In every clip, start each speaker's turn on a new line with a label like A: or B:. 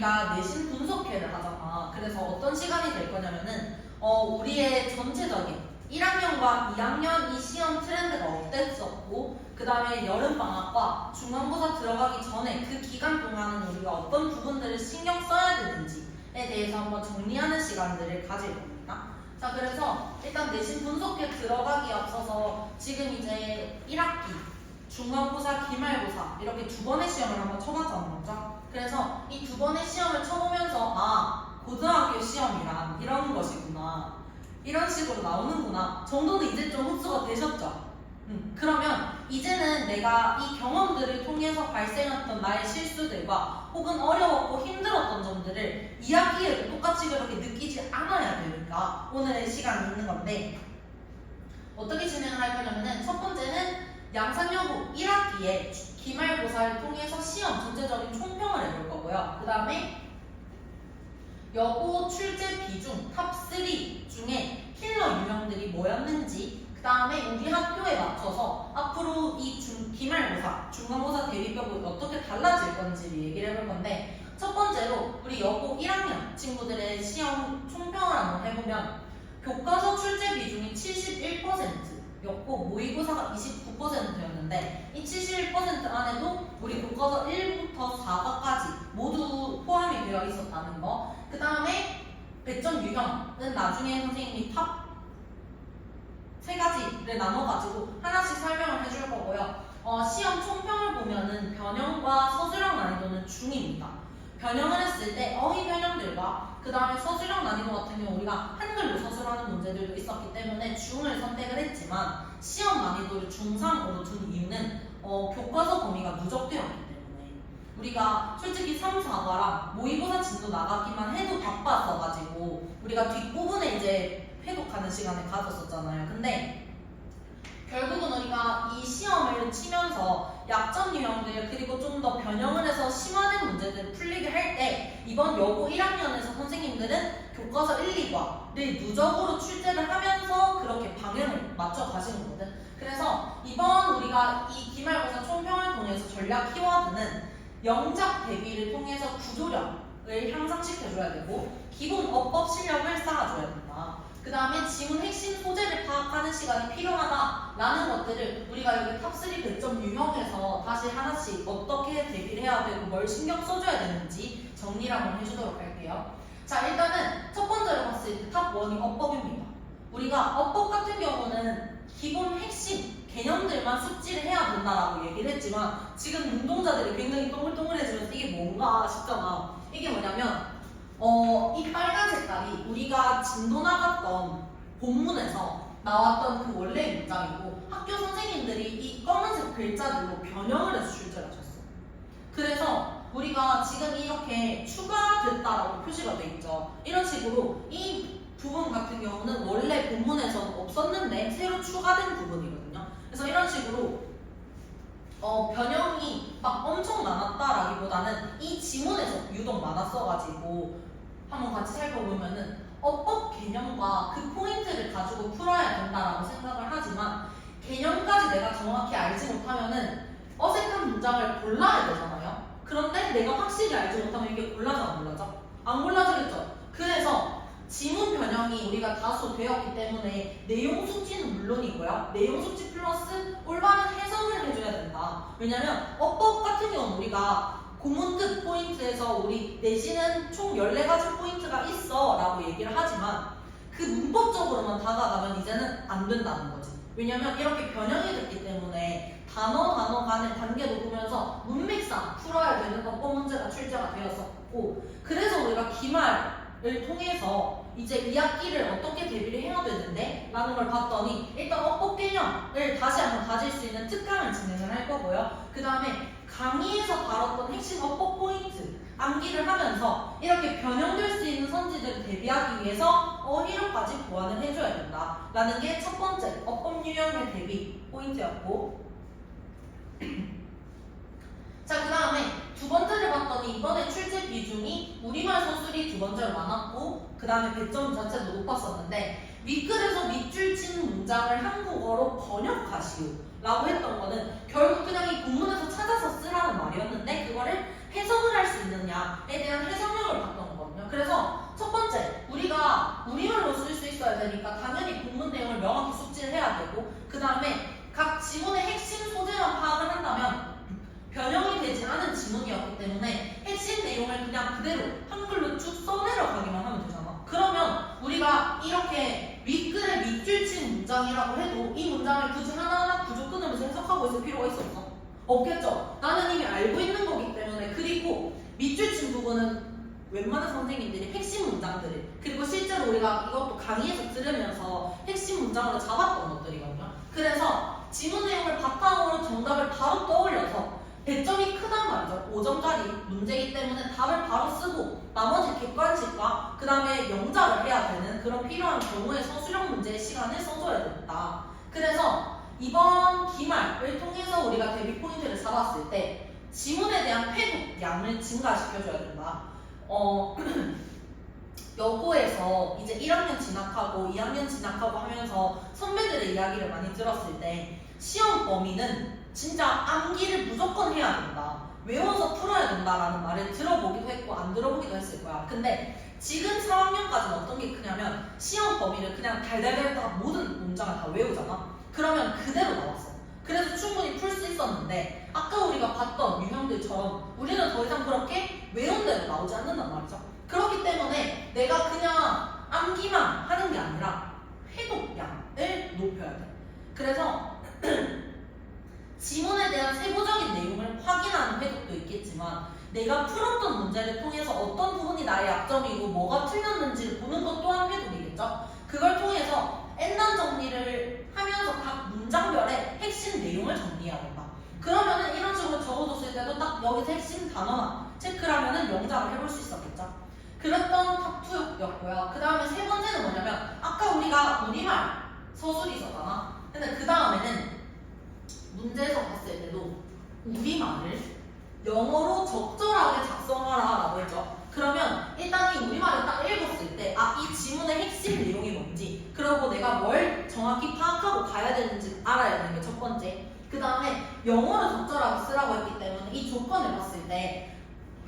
A: 우리가 내신 분석회를 하잖아. 그래서 어떤 시간이 될 거냐면은 우리의 전체적인 1학년과 2학년 이 시험 트렌드가 어땠었고 그 다음에 여름방학과 중간고사 들어가기 전에 그 기간 동안은 우리가 어떤 부분들을 신경 써야 되는지에 대해서 한번 정리하는 시간들을 가질 겁니다. 자, 그래서 일단 내신 분석회 들어가기에 앞서서 지금 이제 1학기 중간고사, 기말고사 이렇게 두 번의 시험을 한번 쳐봤잖아, 먼저. 그래서 이 두 번의 시험을 쳐보면서 고등학교 시험이란 이런 것이구나, 이런 식으로 나오는구나 정도는 이제 좀 흡수가 되셨죠? 그러면 이제는 내가 이 경험들을 통해서 발생했던 나의 실수들과 혹은 어려웠고 힘들었던 점들을 2학기에도 똑같이 그렇게 느끼지 않아야 되니까 오늘의 시간이 있는 건데, 어떻게 진행을 할 거냐면은 첫 번째는 양산여고 1학기에 기말고사를 통해서 시험 전체적인 총평을 해볼 거고요. 그 다음에 여고 출제 비중 탑3 중에 킬러 유형들이 뭐였는지, 그 다음에 우리 학교에 맞춰서 앞으로 이 기말고사, 중간고사 대비법이 어떻게 달라질 건지를 얘기를 해볼 건데, 첫 번째로 우리 여고 1학년 친구들의 시험 총평을 한번 해보면 교과서 출제 비중이 71%였고 모의고사가 29%였는데 이 71% 안에도 우리 교과서 1부터 4과까지 모두 포함이 되어 있었다는 거. 그 다음에 배점 유형은 나중에 선생님이 탑 3가지를 나눠가지고 하나씩 설명을 해줄 거고요. 시험 총평을 보면은 변형과 서술형 난이도는 중입니다. 변형을 했을 때 어휘 변형들과 그 다음에 서술형 난이도 같은 경우 우리가 한글로 서술하는 문제들도 있었기 때문에 중을 선택을 했지만 시험 난이도를 중상으로 둔 이유는 교과서 범위가 누적되었기 때문에 우리가 솔직히 3, 4과랑 모의고사 진도 나가기만 해도 바빴어가지고 우리가 뒷부분에 이제 회독하는 시간을 가졌었잖아요. 근데 결국은 우리가 이 시험을 치면서 약점 유형들 그리고 좀 더 변형을 해서 심화된 문제들을 풀리게 할 때 이번 여고 1학년에서 선생님들은 교과서 1, 2과를 누적으로 출제를 하면서 그렇게 방향을 맞춰 가시는 거거든. 그래서 이번 우리가 이 기말고사 총평을 통해서 전략 키워드는 영작 대비를 통해서 구조력을 향상시켜줘야 되고 기본 어법 실력을 쌓아줘야 된다. 그 다음에 지문 핵심 소재를 파악하는 시간이 필요하다라는 것들을 우리가 여기 탑3 배점 유형에서 다시 하나씩 어떻게 대비를 해야 되고 뭘 신경 써줘야 되는지 정리를 한번 해주도록 할게요. 자, 일단은 첫 번째로 봤을 때 탑1이 어법입니다. 우리가 어법 같은 경우는 기본 핵심 개념들만 숙지를 해야 된다라고 얘기를 했지만 지금 눈동자들이 굉장히 동글동글해지면서 이게 뭔가 싶잖아. 이게 뭐냐면 이 빨간 색깔이 우리가 진도 나갔던 본문에서 나왔던 그 원래 문장이고 학교 선생님들이 이 검은색 글자들로 변형을 해서 출제를 하셨어. 그래서 우리가 지금 이렇게 추가됐다라고 표시가 돼 있죠. 이런 식으로 이 부분 같은 경우는 원래 본문에서는 없었는데 새로 추가된 부분이거든요. 그래서 이런 식으로 변형이 막 엄청 많았다라기보다는 이 지문에서 유독 많았어가지고 한번 같이 살펴보면은 어법 개념과 그 포인트를 가지고 풀어야 된다라고 생각을 하지만 개념까지 내가 정확히 알지 못하면은 어색한 문장을 골라야 되잖아요. 그런데 내가 확실히 알지 못하면 이게 골라져 안 골라져? 안 골라지겠죠. 그래서 지문 변형이 우리가 다소 되었기 때문에 내용 숙지는 물론이고요. 내용 숙지 플러스 올바른 해석을 해줘야 된다. 왜냐면 어법 같은 경우는 우리가 고문급 포인트에서 우리 내신은 총 14가지 포인트가 있어 라고 얘기를 하지만 그 문법적으로만 다가가면 이제는 안 된다는 거지. 왜냐면 이렇게 변형이 됐기 때문에 단어 간의 단계도 보면서 문맥상 풀어야 되는 어법 문제가 출제가 되었었고, 그래서 우리가 기말을 통해서 이제 2학기를 어떻게 대비를 해야 되는데 라는 걸 봤더니 일단 어법 개념을 다시 한번 가질 수 있는 특강을 진행을 할 거고요. 그 다음에 강의에서 다뤘던 핵심 어법 포인트 암기를 하면서 이렇게 변형될 수 있는 선지들을 대비하기 위해서 어휘력까지 보완을 해줘야 된다라는 게 첫 번째 어법 유형의 대비 포인트였고, 자, 그 다음에 두 번째를 봤더니 이번에 출제 비중이 우리말 서술이 두 번째로 많았고 그 다음에 배점 자체도 높았었는데 윗글에서 밑줄 친 문장을 한국어로 번역하시오 라고 했던 거는 결국 그냥 이 본문에서 찾아서 쓰라는 말이었는데 그거를 해석을 할 수 있는 쓰느냐에 대한 해석력을 봤던 거거든요. 그래서 첫 번째, 우리가 우리말로 쓸 수 있어야 되니까 당연히 본문 내용을 명확히 숙지를 해야 되고, 그 다음에 각 지문의 핵심 소재만 파악을 한다면 변형이 되지 않은 지문이었기 때문에 핵심 내용을 그냥 그대로 한글로 쭉 써내려가기만 하면 되잖아. 그러면 우리가 이렇게 윗글에 밑줄 친 문장이라고 해도 이 문장을 굳이 하나하나 구조 끊으면서 해석하고 있을 필요가 있었어? 없겠죠? 나는 이미 알고 있는 거기 때문에. 그리고 밑줄 친 부분은 웬만한 선생님들이 핵심 문장들을, 그리고 실제로 우리가 이것도 강의에서 들으면서 핵심 문장으로 잡았던 것들이거든요. 그래서 지문 내용을 바탕으로 정답을 바로 떠올려서 배점이 크단 말이죠. 5점짜리 문제이기 때문에 답을 바로 쓰고 나머지 객관식과 그 다음에 영작을 해야 되는 그런 필요한 경우에 서술형 문제의 시간을 써줘야 된다. 그래서 이번 기말을 통해서 우리가 대비 포인트를 잡았을 때 지문에 대한 회독 양을 증가시켜줘야 된다. 여고에서 이제 1학년 진학하고 2학년 진학하고 하면서 선배들의 이야기를 많이 들었을 때 시험 범위는 진짜 암기를 무조건 해야 된다, 외워서 풀어야 된다라는 말을 들어보기도 했고 안 들어보기도 했을 거야. 근데 지금 4학년까지는 어떤 게 크냐면 시험 범위를 그냥 달달달 다 모든 문장을 다 외우잖아. 그러면 그대로 나왔어. 그래서 충분히 풀 수 있었는데 아까 우리가 봤던 유형들처럼 우리는 더 이상 그렇게 외운 대로 나오지 않는단 말이죠. 그렇기 때문에 내가 그냥 암기만 하는 게 아니라 회독량을 높여야 돼. 그래서 지문에 대한 세부적인 내용을 확인하는 회독도 있겠지만 내가 풀었던 문제를 통해서 어떤 부분이 나의 약점이고 뭐가 틀렸는지를 보는 것 또한 회독이겠죠. 그걸 통해서 N단 정리를 하면서 각 문장별의 핵심 내용을 정리해야 된다. 그러면은 이런 식으로 적어줬을 때도 딱 여기서 핵심 단어만 체크를 하면은 영작을 해볼 수 있었겠죠. 그랬던 탑2였고요. 그 다음에 세 번째는 뭐냐면 아까 우리가 우리말 서술이 있었잖아. 근데 그 다음에는 문제에서 봤을 때도 우리말을 영어로 적절하게 작성하라 라고 했죠. 그러면 일단 이 우리말을 딱 읽었을 때 이 지문의 핵심 내용이 뭔지, 그리고 내가 뭘 정확히 파악하고 가야 되는지 알아야 되는 게 첫 번째. 그 다음에 영어를 적절하게 쓰라고 했기 때문에 이 조건을 봤을 때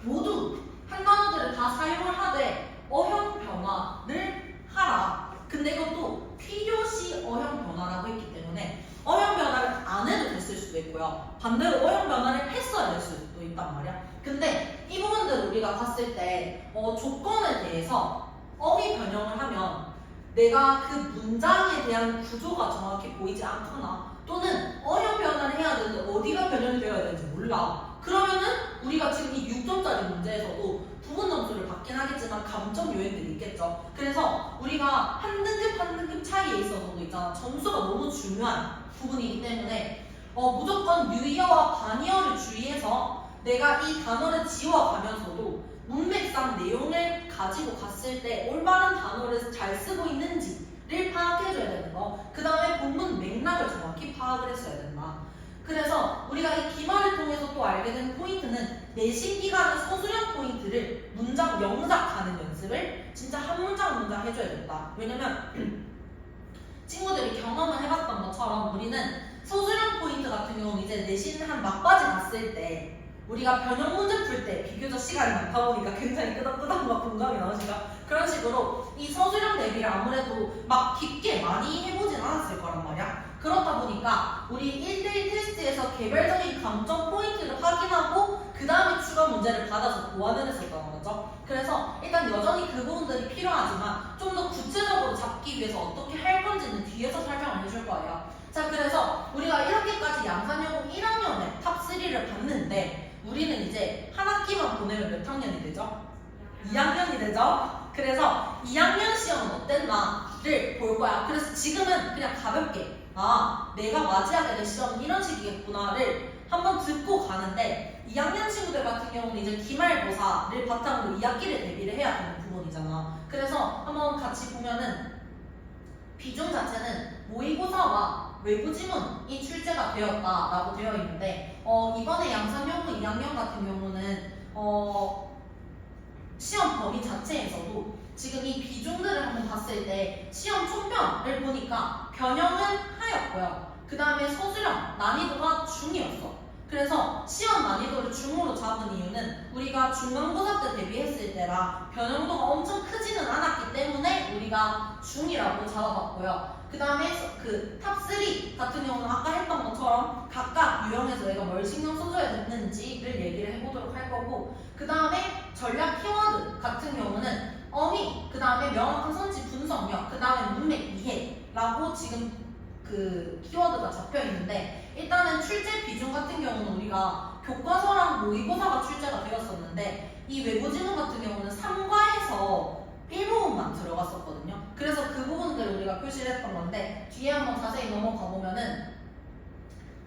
A: 모두 한 단어들을 다 사용을 하되 어형 변화를 하라. 근데 이것도 필요시 어형 변화라고 했기 때문에 어형 변화를 안 해도 됐을 수도 있고요. 반대로 어형 변화를 했어야 될 수도 있단 말이야. 근데 이 부분들 우리가 봤을 때 조건에 대해서 어휘 변형을 하면 내가 그 문장에 대한 구조가 정확히 보이지 않거나 또는 어형 변화를 해야 되는데 어디가 변형이 되어야 되는지 몰라. 그러면은 우리가 지금 이 6점짜리 문제에서도 부분 점수를 받긴 하겠지만 감점 요인들이 있겠죠. 그래서 우리가 한 등급 한 등급 차이에 있어서도 있잖아, 점수가 너무 중요한 부분이기 때문에 무조건 유의어와 반의어를 주의해서 내가 이 단어를 지워가면서도 문맥상 내용을 가지고 갔을 때 올바른 단어를 잘 쓰고 있는지를 파악해줘야 되는 거. 그 다음에 본문 맥락을 정확히 파악을 했어야 된다. 그래서 우리가 이 기말을 통해서 또 알게 된 포인트는 내신 기간의 서술형 포인트를 문장 영작하는 연습을 진짜 한 문장 해줘야 된다. 왜냐면 친구들이 경험을 해봤던 것처럼 우리는 서술형 포인트 같은 경우는 이제 내신 한 막바지 갔을 때 우리가 변형 문제 풀 때 비교적 시간이 많다 보니까 굉장히 끄덕끄덕 막 공감이 나오니까 그런 식으로 이 서술형 대비를 아무래도 막 깊게 많이 해보진 않았을 거란 말이야. 그렇다 보니까 우리 1대1 테스트에서 개별적인 강점 포인트를 확인하고 그 다음에 추가 문제를 받아서 보완을 했었던 거죠. 그래서 일단 여전히 그 부분들이 필요하지만 좀 더 구체적으로 잡기 위해서 어떻게 할 건지는 뒤에서 설명을 해줄 거예요. 자, 그래서 우리가 이렇게까지 양산여고 1학년에 탑3를 봤는데 우리는 이제 한 학기만 보내면 몇 학년이 되죠? 2학년이 되죠? 그래서 2학년 시험은 어땠나를 볼 거야. 그래서 지금은 그냥 가볍게 내가 맞이하게 될 시험은 이런 식이겠구나를 한번 듣고 가는데 2학년 친구들 같은 경우는 이제 기말고사를 바탕으로 2학기를 대비를 해야 되는 부분이잖아. 그래서 한번 같이 보면은 비중 자체는 모의고사와 외부 지문이 출제가 되었다라고 되어 있는데 이번에 양산여고 2학년 같은 경우는 시험 범위 자체에서도 지금 이 비중들을 한번 봤을 때 시험 총평을 보니까 변형은 하였고요. 그 다음에 서술형 난이도가 중이었어. 그래서 시험 난이도를 중으로 잡은 이유는 우리가 우리가 중간고사 때 대비했을 때랑 변형도가 엄청 크지는 않았기 때문에 우리가 중이라고 잡아봤고요. 그 다음에 그 탑3 같은 경우는 아까 했던 것처럼 각각 유형에서 내가 뭘 신경 써줘야 되는지를 얘기를 해보도록 할 거고, 그 다음에 전략 키워드 같은 경우는 어휘, 그 다음에 명확한 선지 분석력, 그 다음에 문맥 이해라고 지금 그 키워드가 잡혀 있는데, 일단은 출제 비중 같은 경우는 우리가 교과서랑 모의고사가 출제가 되었었는데, 이 외부지문 같은 경우는 3과에서 1부분만 들어갔었거든요. 그래서 그 부분들을 우리가 표시를 했던 건데, 뒤에 한번 자세히 넘어가 보면은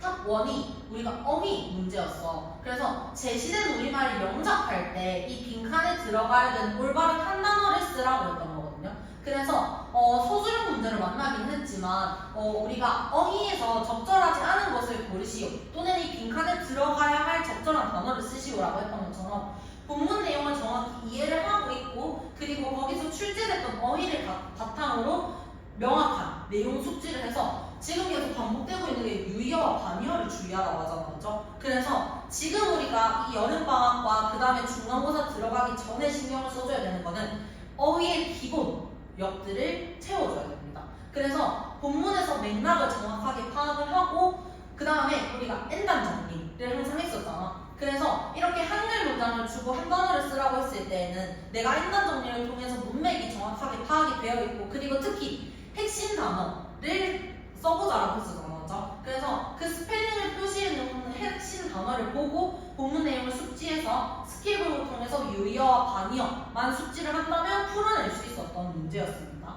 A: 탑 1이 우리가 어휘 문제였어. 그래서 제시된 우리말을 영작할 때 이 빈칸에 들어가야 되는 올바른 한 단어를 쓰라고 했던 거거든요. 그래서 소수령 문제를 만나긴 했지만 우리가 어휘에서 적절하지 않은 것을 고르시오, 또는 이 빈칸에 들어가야 할 적절한 단어를 쓰시오라고 했던 것처럼 본문 내용을 정확히 이해를 하고 있고, 그리고 거기서 출제됐던 어휘를 바탕으로 명확한 내용 숙지를 해서, 지금 계속 반복되고 있는 게 유의어와 반의어를 주의하라고 하잖아, 그죠? 그래서 지금 우리가 이 여름방학과 그 다음에 중간고사 들어가기 전에 신경을 써줘야 되는 거는 어휘의 기본력들을 채워줘야 됩니다. 그래서 본문에서 맥락을 정확하게 파악을 하고, 그 다음에 우리가 N단 정리를 항상 했었잖아. 그래서 이렇게 한글 문장을 주고 한 단어를 쓰라고 했을 때에는 내가 N단 정리를 통해서 문맥이 정확하게 파악이 되어 있고, 그리고 특히 핵심 단어를 써보자라고 했었잖아, 맞죠? 그래서 그 스펠링을 표시해 놓은 핵심 단어를 보고 본문 내용을 숙지해서 스킬북을 통해서 유의어와 반의어만 숙지를 한다면 풀어낼 수 있었던 문제였습니다.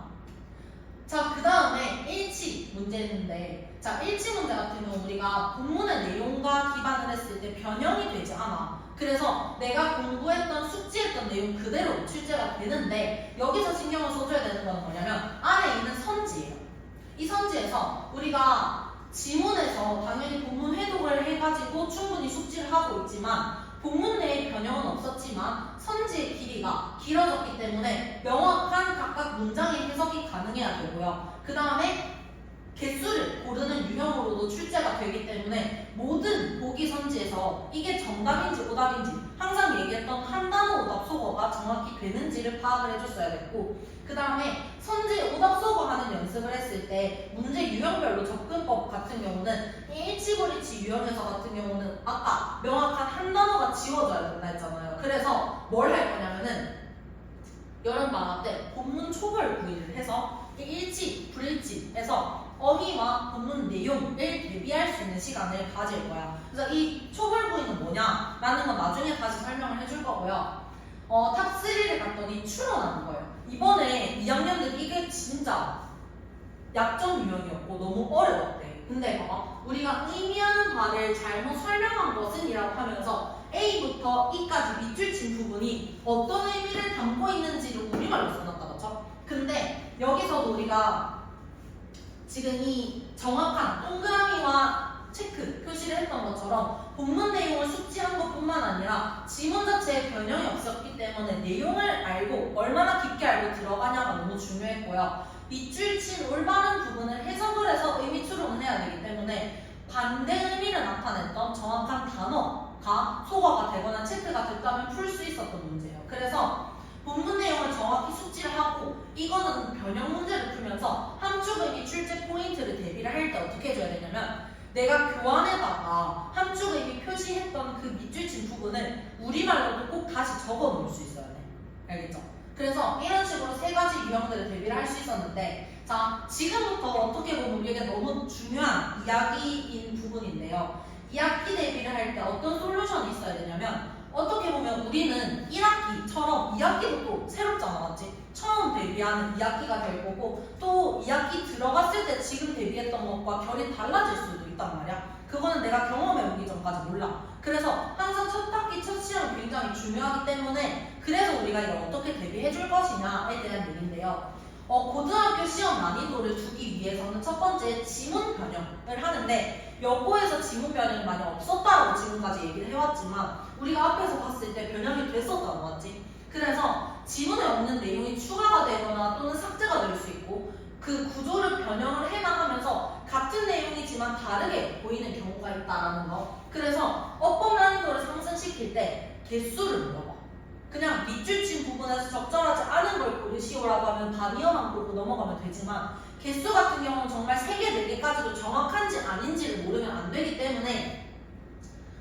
A: 자, 그 다음에 일치 문제인데, 자, 일치 문제 같은 경우 우리가 본문의 내용과 기반을 했을 때 변형이 되지 않아. 그래서 내가 공부했던 숙지했던 내용 그대로 출제가 되는데, 여기서 신경을 써줘야 되는 건 뭐냐면 안에 있는 선지예요. 이 선지에서 우리가 지문에서 당연히 본문 회독을 해가지고 충분히 숙지를 하고 있지만, 본문 내의 변형은 없었지만 선지의 길이가 길어졌기 때문에 명확한 각각 문장의 해석이 가능해야 되고요. 그 다음에 개수를 고르는 유형으로도 출제가 되기 때문에 모든 보기 선지에서 이게 정답인지 오답인지 항상 얘기했던 한 단어 오답 속어가 정확히 되는지를 파악을 해줬어야 됐고, 그 다음에 선지 오답 속어 하는 연습을 했을 때 문제 유형별로 접근법 같은 경우는 일치불일치 유형에서 같은 경우는 아까 명확한 한 단어가 지워져야 된다 했잖아요. 그래서 뭘 할 거냐면은 여름방학 때 본문 초벌 구의를 해서 일치, 불일치에서 어휘와 본문 내용을 대비할 수 있는 시간을 가질 거야. 그래서 이 초벌 구의는 뭐냐? 라는 건 나중에 다시 설명을 해줄 거고요. 탑3를 갔더니 추론하는 거예요. 이번에 2학년들 이게 진짜 약점 유형이었고 너무 어려웠대. 근데 봐봐, 우리가 의미하는 바를 잘못 설명한 것은 이라고 하면서 A부터 E까지 밑줄 친 부분이 어떤 의미를 담고 있는지를 우리말로 써놨다, 그렇죠? 근데 여기서도 우리가 지금 이 정확한 동그라미와 체크 표시를 했던 것처럼 본문 내용을 숙지한 것뿐만 아니라 지문 자체에 변형이 없었기 때문에 내용을 알고 얼마나 깊게 알고 들어가냐가 너무 중요했고요. 밑줄 친 올바른 부분을 해석을 해서 의미 추론을 해야 되기 때문에 반대 의미를 나타냈던 정확한 단어가 소거가 되거나 체크가 됐다면 풀 수 있었던 문제예요. 그래서 본문 내용을 정확히 숙지를 하고, 이거는 변형 문제를 풀면서 함축 의미 출제 포인트를 대비를 할 때 어떻게 해줘야 되냐면, 내가 교환에다가 함축 의미 표시했던 그 밑줄 친 부분을 우리말로도 꼭 다시 적어 놓을 수 있어야 돼. 알겠죠? 그래서 이런 식으로 세 가지 유형들을 대비를 할 수 있었는데, 자, 지금부터 어떻게 보면 이게 너무 중요한 이야기인 부분인데요. 2학기 대비를 할 때 어떤 솔루션이 있어야 되냐면, 어떻게 보면 우리는 1학기처럼 2학기도 또 새롭잖아, 맞지? 처음 데뷔하는 2학기가 될 거고, 또 2학기 들어갔을 때 지금 데뷔했던 것과 결이 달라질 수도 있단 말이야. 그거는 내가 경험해보기 전까지 몰라. 그래서 항상 첫 학기, 첫 시험이 굉장히 중요하기 때문에, 그래서 우리가 이걸 어떻게 대비해줄 것이냐에 대한 얘기인데요. 고등학교 시험 난이도를 두기 위해서는 첫 번째 지문 변형을 하는데, 여고에서 지문 변형이 많이 없었다라고 지금까지 얘기를 해왔지만 우리가 앞에서 봤을 때 변형이 됐었잖아, 맞지? 그래서 지문에 없는 내용이 추가가 되거나 또는 삭제가 될 수 있고, 그 구조를 변형을 해나가면서 같은 내용이지만 다르게 보이는 경우가 있다라는 거. 그래서 어법 난이도를 상승시킬 때 개수를 물어봐. 그냥 밑줄 친 부분에서 적절하지 않은 걸 고르시오라고 하면 단위어만 고르고 넘어가면 되지만 개수 같은 경우는 정말 3개, 4개까지도 정확한지 아닌지를 모르면 안 되기 때문에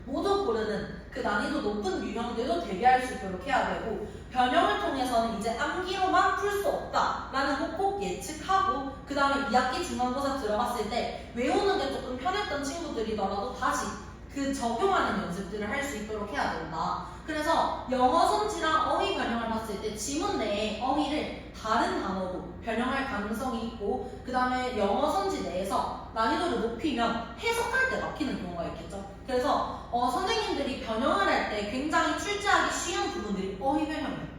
A: 모두 고르는 그 난이도 높은 유형들도 대비할 수 있도록 해야 되고, 변형을 통해서는 이제 암기로만 풀 수 없다라는 거 꼭 예측하고, 그 다음에 2학기 중간고사 들어갔을 때 외우는 게 조금 편했던 친구들이더라도 다시 그 적용하는 연습들을 할 수 있도록 해야 된다. 그래서 영어 선지랑 어휘 변형을 봤을 때 지문 내에 어휘를 다른 단어로 변형할 가능성이 있고, 그 다음에 영어 선지 내에서 난이도를 높이면 해석할 때 막히는 경우가 있겠죠. 그래서 선생님들이 변형을 할 때 굉장히 출제하기 쉬운 부분들이 어휘 변형이에요.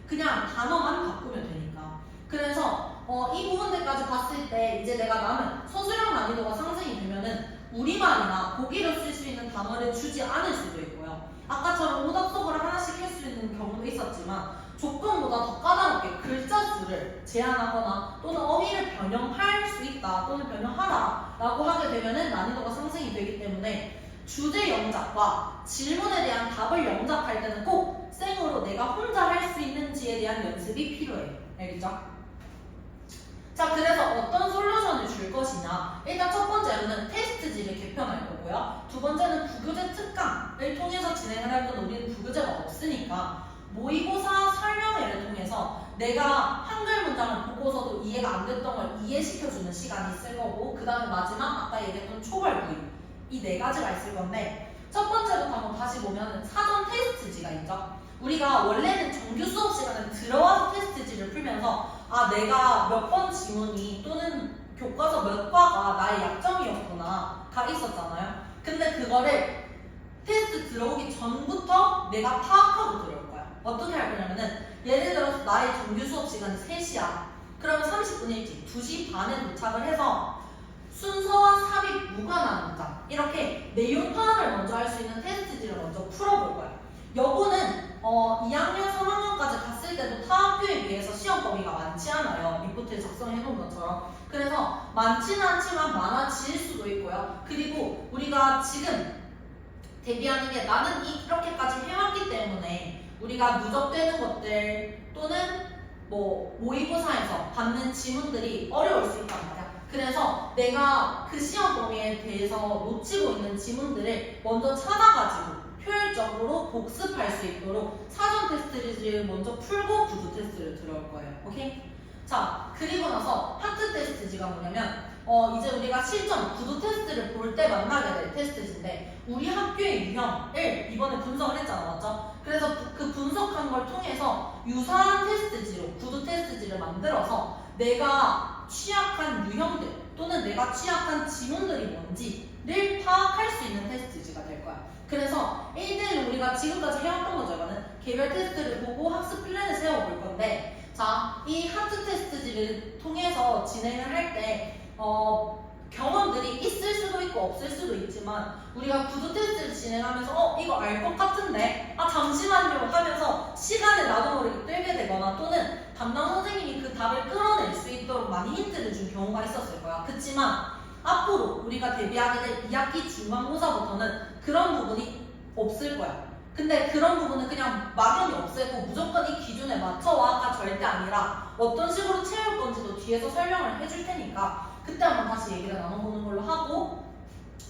A: 그냥 단어만 바꾸면 되니까. 그래서 이 부분들까지 봤을 때 이제 내가 나는 서술형 난이도가 상승이 되면은 우리말이나 보기로 쓸 수 있는 단어를 주지 않을 수도 있고요. 아까처럼 오답속어를 하나씩 할 수 있는 경우도 있었지만 조건보다 더 까다롭게 글자 수를 제한하거나 또는 어휘를 변형할 수 있다 또는 변형하라 라고 하게 되면은 난이도가 상승이 되기 때문에 주제 영작과 질문에 대한 답을 영작할 때는 꼭 생으로 내가 혼자 할 수 있는지에 대한 연습이 필요해요. 알겠죠? 자, 그래서 어떤 솔루션을 줄 것이냐. 일단 첫 번째로는 테스트지를 개편할 거고요. 두 번째는 부교재 특강을 통해서 진행을 할 건 우리는 부교재가 없으니까 모의고사 설명회를 통해서 내가 한글 문장을 보고서도 이해가 안 됐던 걸 이해시켜주는 시간이 있을 거고, 그 다음에 마지막 아까 얘기했던 초벌부위, 이 4가지가 있을 건데, 첫 번째부터 한번 다시 보면 사전 테스트지가 있죠. 우리가 원래는 정규 수업 시간에 들어와서 테스트지를 풀면서 내가 몇 번 지문이 또는 교과서 몇 과가 나의 약점이었구나가 있었잖아요. 근데 그거를 테스트 들어오기 전부터 내가 파악하고 들어올 거야. 어떻게 할 거냐면은 예를 들어서 나의 정규 수업 시간이 3시야. 그러면 30분 일찍 2시 반에 도착을 해서 순서와 삽입 무관한 문장, 이렇게 내용 파악을 먼저 할 수 있는 테스트지를 먼저 풀어볼 거야. 요거는 2학년, 3학년까지 갔을 때도 타 학교에 비해서 시험 범위가 많지 않아요. 리포트를 작성해 놓은 것처럼. 그래서 많지는 않지만 많아질 수도 있고요. 그리고 우리가 지금 대비하는 게 나는 이렇게까지 해왔기 때문에 우리가 누적되는 것들 또는 뭐 모의고사에서 받는 지문들이 어려울 수 있단 말이야. 그래서 내가 그 시험 범위에 대해서 놓치고 있는 지문들을 먼저 찾아가지고 효율적으로 복습할 수 있도록 사전 테스트를 먼저 풀고 구두 테스트를 들어올 거예요. 오케이? 자, 그리고 나서 하트 테스트지가 뭐냐면 이제 우리가 실전 구두 테스트를 볼 때 만나게 될 테스트지인데, 우리 학교의 유형을 이번에 분석을 했잖아, 맞죠? 그래서 그 분석한 걸 통해서 유사한 테스트지로 구두 테스트지를 만들어서 내가 취약한 유형들 또는 내가 취약한 지문들이 뭔지를 파악할 수 있는 테스트지가 될 거야. 그래서 1대1 우리가 지금까지 해왔던 거죠. 이거는 개별 테스트를 보고 학습 플랜을 세워볼 건데, 자, 이 하트 테스트지를 통해서 진행을 할 때 경험들이 있을 수도 있고 없을 수도 있지만, 우리가 구두 테스트를 진행하면서 이거 알 것 같은데 잠시만요 하면서 시간을 나도 모르게 끌게 되거나, 또는 담당 선생님이 그 답을 끌어낼 수 있도록 많이 힌트를 준 경우가 있었을 거야. 그치만 앞으로 우리가 대비하게 될 2학기 중간고사부터는 그런 부분이 없을 거야. 근데 그런 부분은 그냥 막연히 없애고 무조건 이 기준에 맞춰와가 절대 아니라 어떤 식으로 채울 건지도 뒤에서 설명을 해줄 테니까 그때 한번 다시 얘기를 나눠보는 걸로 하고,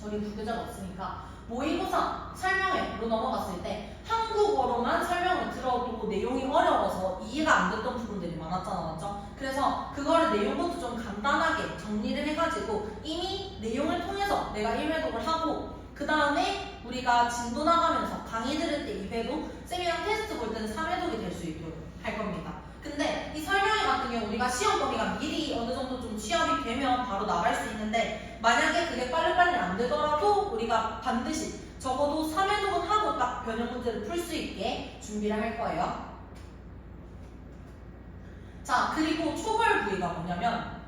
A: 우리 부교재가 없으니까 모의고사 설명회로 넘어갔을 때 한국어로만 설명을 들어도 내용이 어려워서 이해가 안 됐던 부분들이 많았잖아, 맞죠? 그래서 그거를 내용부터 좀 간단하게 정리를 해가지고 이미 내용을 통해서 내가 1회독을 하고, 그 다음에 우리가 진도 나가면서 강의 들을 때 2회독, 쌤이랑 테스트 볼 때는 3회독이 될 수 있도록 할 겁니다. 근데 이 설명회 같은 경우 우리가 시험 범위가 미리 어느 정도 좀 취업이 되면 바로 나갈 수 있는데, 만약에 그게 빨리빨리 안 되더라도 우리가 반드시 적어도 3회독은 하고 딱 변형 문제를 풀 수 있게 준비를 할 거예요. 자, 그리고 초벌 부위가 뭐냐면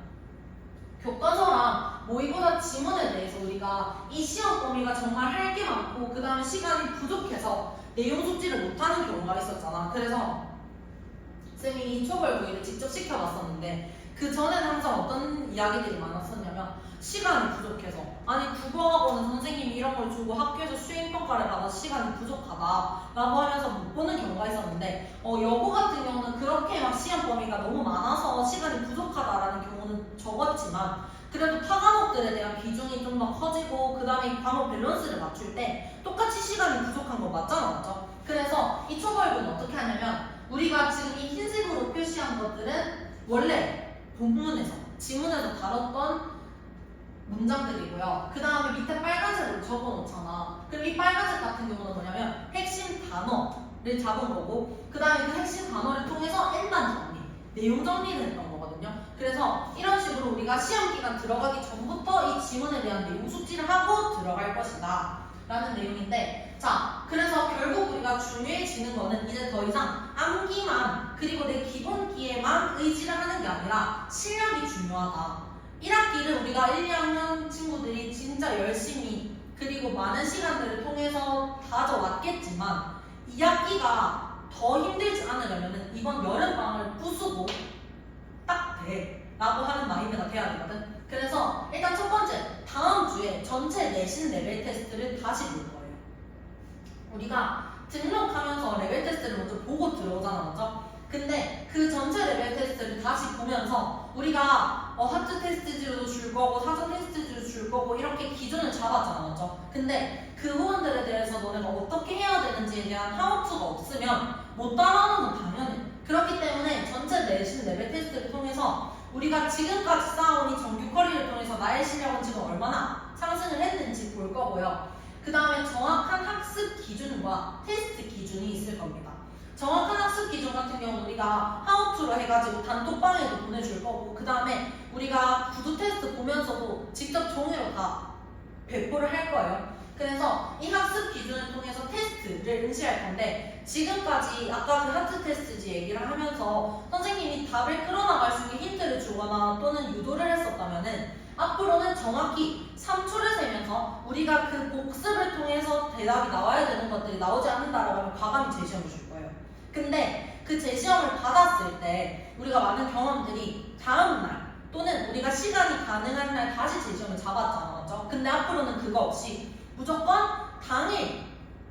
A: 교과서랑 모의고사 지문에 대해서 우리가 이 시험 범위가 정말 할 게 많고 그 다음에 시간이 부족해서 내용 숙지를 못하는 경우가 있었잖아. 그래서 쌤이 이 초벌 부위를 직접 시켜봤었는데, 그 전에는 항상 어떤 이야기들이 많았었냐면 시간이 부족해서. 아니 국어학원은 선생님이 이런 걸 주고 학교에서 수행평가를 받아서 시간이 부족하다 라고 하면서 못 보는 경우가 있었는데 여고 같은 경우는 그렇게 막 시험 범위가 너무 많아서 시간이 부족하다라는 경우는 적었지만 그래도 타 과목들에 대한 비중이 좀 더 커지고 그 다음에 과목 밸런스를 맞출 때 똑같이 시간이 부족한 거 맞잖아, 맞죠? 그래서 이 초벌교는 어떻게 하냐면 우리가 지금 이 흰색으로 표시한 것들은 원래 본문에서 지문에서 다뤘던 문장들이고요. 그 다음에 밑에 빨간색으로 적어놓잖아. 그럼 이 빨간색 같은 경우는 뭐냐면 핵심 단어를 잡은 거고 그 다음에 그 핵심 단어를 통해서 N단 정리, 내용 정리를 했던 거거든요. 그래서 이런 식으로 우리가 시험 기간 들어가기 전부터 이 지문에 대한 내용 숙지를 하고 들어갈 것이다 라는 내용인데, 자 그래서 결국 우리가 중요해지는 거는 이제 더 이상 암기만 그리고 내 기본기에만 의지를 하는 게 아니라 실력이 중요하다. 1학기를 우리가 1, 2학년 친구들이 진짜 열심히 그리고 많은 시간들을 통해서 다져왔겠지만 2학기가 더 힘들지 않으려면 이번 여름방학을 부수고 딱 돼 라고 하는 마인드가 돼야 되거든. 그래서 일단 첫 번째, 다음 주에 전체 내신 레벨 테스트를 다시 볼 거예요. 우리가 등록하면서 레벨 테스트를 먼저 보고 들어오잖아, 맞죠? 근데 그 전체 레벨 테스트를 다시 보면서 우리가 하트 테스트지로 줄 거고 사전 테스트지로 줄 거고 이렇게 기준을 잡았잖아, 맞죠? 근데 그 부분들에 대해서 너네가 어떻게 해야 되는지에 대한 하우투가 없으면 못 따라오는 건 당연해. 그렇기 때문에 전체 내신 레벨 테스트를 통해서 우리가 지금까지 쌓아온 이 정규 커리를 통해서 나의 실력은 지금 얼마나 상승을 했는지 볼 거고요. 그 다음에 정확한 학습 기준과 테스트 기준이 있을 겁니다. 정확한 학습 기준 같은 경우 우리가 하우투로 해가지고 단톡방에도 보내줄 거고 그 다음에 우리가 구두 테스트 보면서도 직접 종이로 다 배포를 할 거예요. 그래서 이 학습 기준을 통해서 테스트를 응시할 건데 지금까지 아까 그 하트 테스트지 얘기를 하면서 선생님이 답을 끌어나갈 수 있는 힌트를 주거나 또는 유도를 했었다면은 앞으로는 정확히 3초를 세면서 우리가 그 복습을 통해서 대답이 나와야 되는 것들이 나오지 않는다라고 하면 과감히 재시험을 줄 거예요. 근데 그 재시험을 받았을 때 우리가 많은 경험들이 다음날 또는 우리가 시간이 가능한 날 다시 재시험을 잡았잖아, 맞죠? 근데 앞으로는 그거 없이 무조건 당일,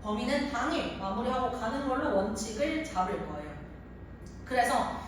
A: 범위는 당일 마무리하고 가는 걸로 원칙을 잡을 거예요. 그래서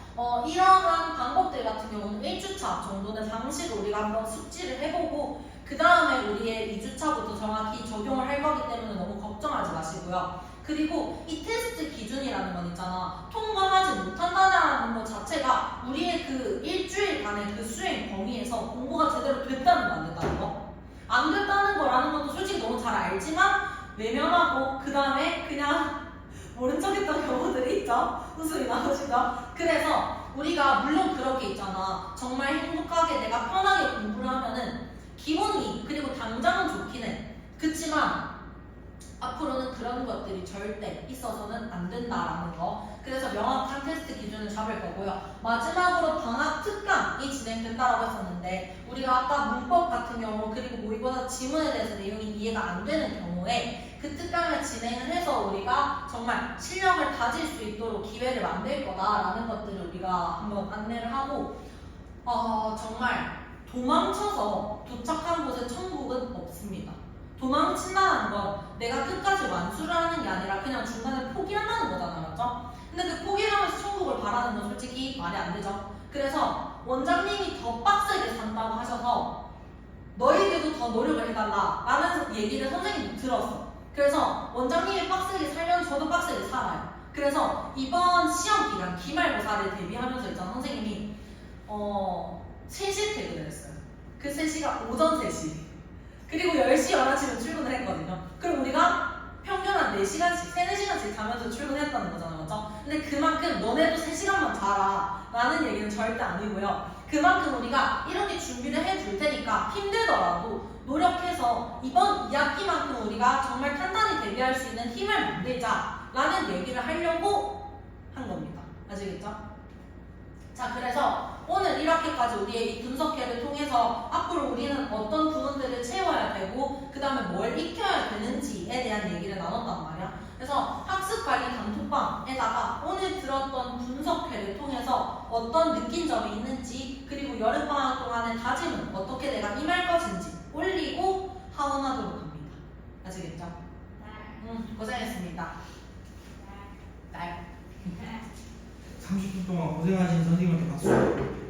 A: 이러한 방법들 같은 경우는 1주차 정도는 방식을 우리가 한번 숙지를 해보고 그 다음에 우리의 2주차부터 정확히 적용을 할 거기 때문에 너무 걱정하지 마시고요. 그리고 이 테스트 기준이라는 건 있잖아. 통과하지 못한다는 것 자체가 우리의 그 일주일간의 그 수행 범위에서 공부가 제대로 됐다는 거 안 됐다는 거? 안 됐다는 거라는 것도 솔직히 너무 잘 알지만 외면하고 그 다음에 그냥 모른 척했던 경우들이 있죠. 웃음이 나오시죠. 그래서 우리가 물론 그렇게 있잖아. 정말 행복하게 내가 편하게 공부를 하면은 기분이 그리고 당장은 좋긴 해. 그치만 앞으로는 그런 것들이 절대 있어서는 안 된다라는 거. 그래서 명확한 테스트 기준을 잡을 거고요. 마지막으로 방학 특강이 진행된다라고 했었는데 우리가 아까 문법 같은 경우 그리고 모의고사 지문에 대해서 내용이 이해가 안 되는 경우에 그 특강을 진행을 해서 우리가 정말 실력을 다질 수 있도록 기회를 만들 거다라는 것들을 우리가 한번 안내를 하고 정말 도망쳐서 도착한 곳에 천국은 없습니다. 도망친다는 건 내가 끝까지 완수를 하는 게 아니라 그냥 중간에 포기한다는 거잖아, 맞죠? 근데 그 포기하면서 천국을 바라는 건 솔직히 말이 안 되죠. 그래서 원장님이 더 빡세게 산다고 하셔서 너희들도 더 노력을 해달라 라는 얘기를 선생님이 들었어. 그래서 원장님이 빡세게 살면 저도 빡세게 살아요. 그래서 이번 시험 기간 기말고사를 대비하면서 있잖아, 선생님이 3시에 퇴근을 했어요. 그 3시가 오전 3시 그리고 10시, 11시면 출근을 했거든요. 그럼 우리가 평균 한 4시간씩, 3, 4시간씩 자면서 출근했다는 거잖아요, 맞죠? 근데 그만큼 너네도 3시간만 자라 라는 얘기는 절대 아니고요. 그만큼 우리가 이렇게 준비를 해줄 테니까 힘들더라도 노력해서 이번 2학기만큼 우리가 정말 탄탄히 대비할 수 있는 힘을 만들자 라는 얘기를 하려고 한 겁니다. 아시겠죠? 자, 그래서 오늘 이렇게까지 우리의 이 분석회를 통해서 앞으로 우리는 어떤 부분들을 채워야 되고 그 다음에 뭘 익혀야 되는지에 대한 얘기를 나눴단 말이야. 그래서 학습관리 단톡방에다가 오늘 들었던 분석회를 통해서 어떤 느낀 점이 있는지 그리고 여름방학 동안의 다짐은 어떻게 내가 임할 것인지 올리고 하원하도록 합니다. 아시겠죠? 고생했습니다. 날.
B: 30분 동안 고생하신 선생님한테 박수.